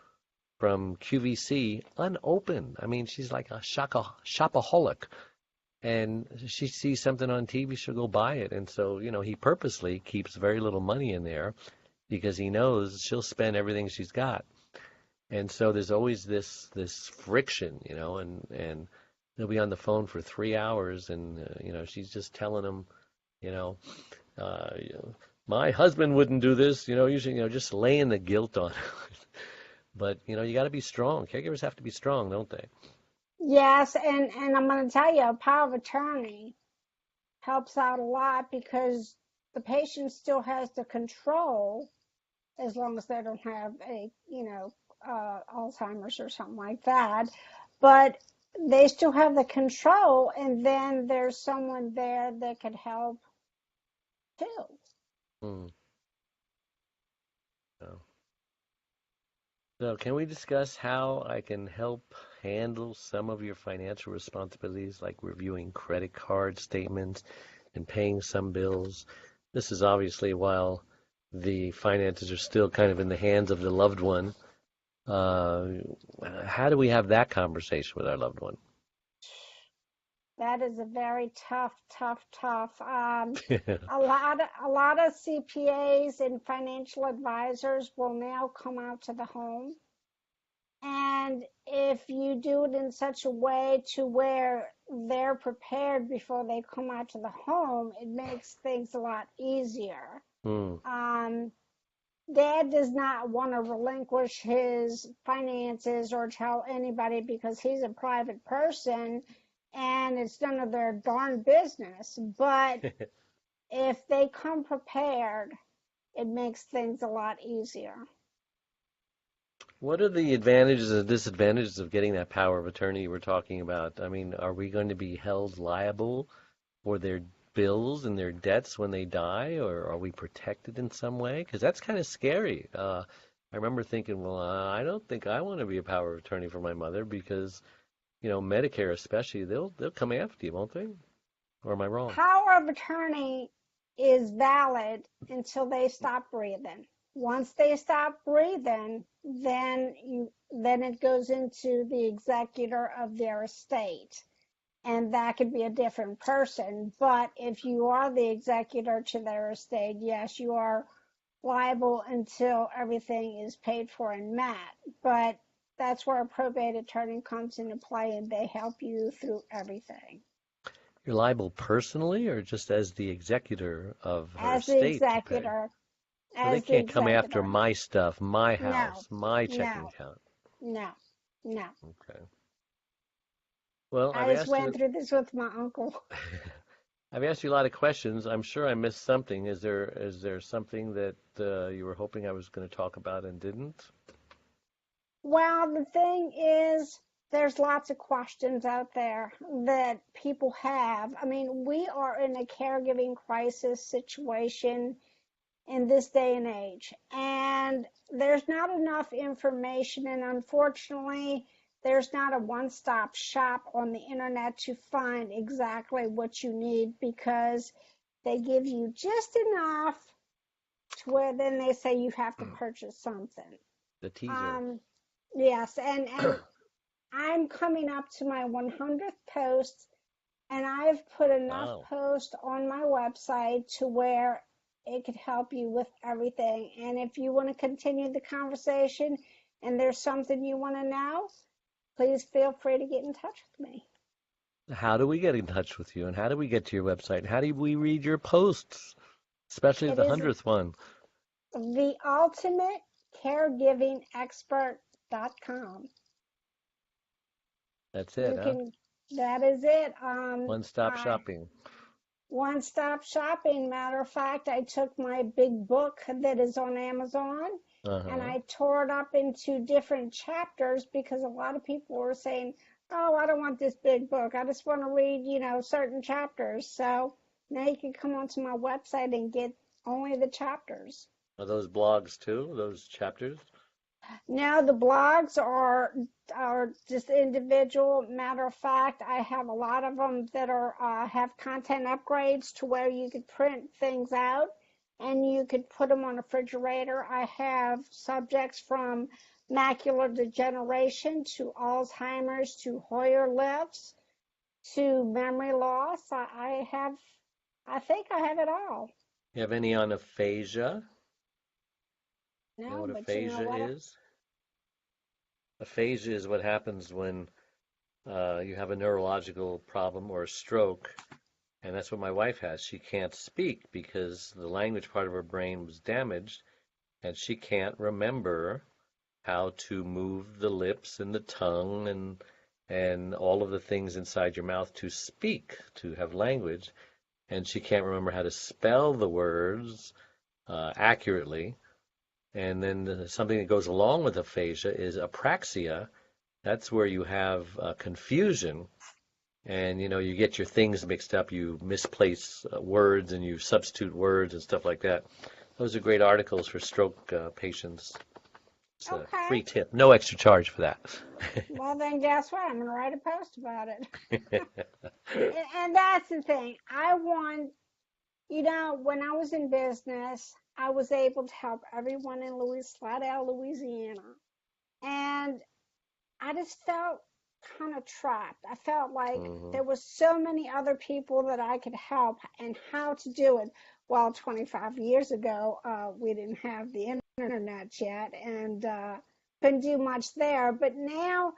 from QVC unopened. I mean, she's like a shopaholic, and she sees something on TV, she'll go buy it. And so, he purposely keeps very little money in there because he knows she'll spend everything she's got. And so there's always this friction, and they'll be on the phone for 3 hours, and she's just telling him, you know, uh, my husband wouldn't do this, usually, just laying the guilt on him. But you got to be strong. Caregivers have to be strong, don't they? Yes, and I'm going to tell you, a power of attorney helps out a lot because the patient still has the control as long as they don't have Alzheimer's or something like that. But they still have the control, and then there's someone there that could help too. Hmm. So can we discuss how I can help handle some of your financial responsibilities, like reviewing credit card statements and paying some bills? This is obviously while the finances are still kind of in the hands of the loved one. Uh, how do we have that conversation with our loved one? That is a very tough. A lot of CPAs and financial advisors will now come out to the home. And if you do it in such a way to where they're prepared before they come out to the home, it makes things a lot easier. Hmm. Dad does not want to relinquish his finances or tell anybody because he's a private person and it's none of their darn business. But if they come prepared, it makes things a lot easier. What are the advantages and disadvantages of getting that power of attorney you were talking about? I mean, are we going to be held liable for their bills and their debts when they die, or are we protected in some way? Because that's kind of scary. I remember thinking, well, I don't think I want to be a power of attorney for my mother because, Medicare especially, they'll come after you, won't they? Or am I wrong? Power of attorney is valid until they stop breathing. Once they stop breathing, then it goes into the executor of their estate. And that could be a different person. But if you are the executor to their estate, yes, you are liable until everything is paid for and met. But that's where a probate attorney comes into play, and they help you through everything. You're liable personally or just as the executor of her As the estate to pay? executor, So they as the can't come after executor. my stuff, my No, house, my checking no, account. no, no. Okay. Well, I just went through this with my uncle. I've asked you a lot of questions. I'm sure I missed something. Is there something that you were hoping I was going to talk about and didn't? Well, the thing is, there's lots of questions out there that people have. I mean, we are in a caregiving crisis situation in this day and age, and there's not enough information, and unfortunately, there's not a one-stop shop on the internet to find exactly what you need because they give you just enough to where then they say you have to purchase something. The teaser. Yes, and I'm coming up to my 100th post, and I've put enough Wow. posts on my website to where it could help you with everything. And if you want to continue the conversation and there's something you want to know, please feel free to get in touch with me. How do we get in touch with you, and how do we get to your website? How do we read your posts, especially It the is 100th one? theultimatecaregivingexpert.com. That's it, huh? That is it. One-stop shopping. one-stop shopping. Matter of fact, I took my big book that is on Amazon and I tore it up into different chapters because a lot of people were saying, oh, I don't want this big book. I just want to read, certain chapters. So now you can come onto my website and get only the chapters. Are those blogs too, those chapters? Now the blogs are just individual. Matter of fact, I have a lot of them that are have content upgrades to where you could print things out and you could put them on a refrigerator. I have subjects from macular degeneration to Alzheimer's to Hoyer lifts to memory loss. I think I have it all. You have any on aphasia? No, You know what but aphasia is? Aphasia is what happens when you have a neurological problem or a stroke, and that's what my wife has. She can't speak because the language part of her brain was damaged, and she can't remember how to move the lips and the tongue and all of the things inside your mouth to speak, to have language, and she can't remember how to spell the words accurately. And then something that goes along with aphasia is apraxia. That's where you have confusion, and you get your things mixed up. You misplace words and you substitute words and stuff like that. Those are great articles for stroke patients. It's a free tip, no extra charge for that. Well, then guess what? I'm going to write a post about it. and that's the thing. I want, when I was in business, I was able to help everyone in Slidell, Louisiana. And I just felt kind of trapped. I felt like there were so many other people that I could help and how to do it. Well, 25 years ago, we didn't have the internet yet and couldn't do much there. But now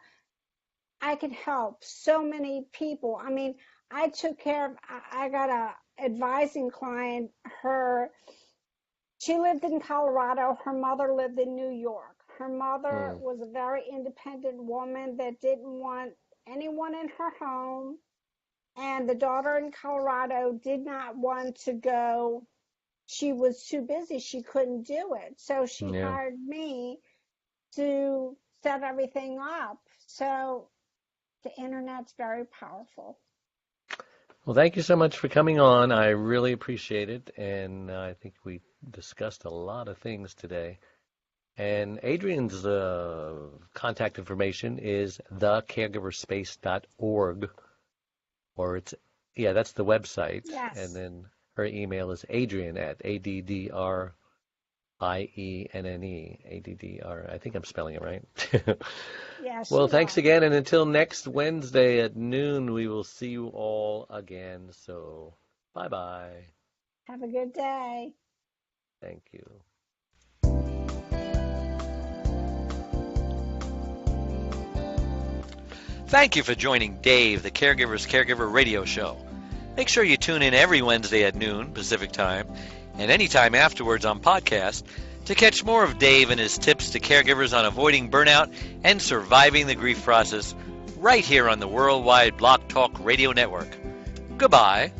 I can help so many people. I mean, I took care of, I got a advising client, she lived in Colorado. Her mother lived in New York. Her mother was a very independent woman that didn't want anyone in her home. And the daughter in Colorado did not want to go. She was too busy. She couldn't do it. So she hired me to set everything up. So the internet's very powerful. Well, thank you so much for coming on. I really appreciate it, and I think we discussed a lot of things today. And Adrienne's contact information is thecaregiverspace.org, or that's the website. Yes. And then her email is Adrienne at ADDRIENNE, ADDR. I think I'm spelling it right. Yes. Well, thanks again, and until next Wednesday at noon, we will see you all again. So, bye-bye. Have a good day. Thank you. Thank you for joining Dave, the Caregiver's Caregiver Radio Show. Make sure you tune in every Wednesday at noon Pacific Time and anytime afterwards on podcast to catch more of Dave and his tips to caregivers on avoiding burnout and surviving the grief process right here on the Worldwide Block Talk Radio Network. Goodbye.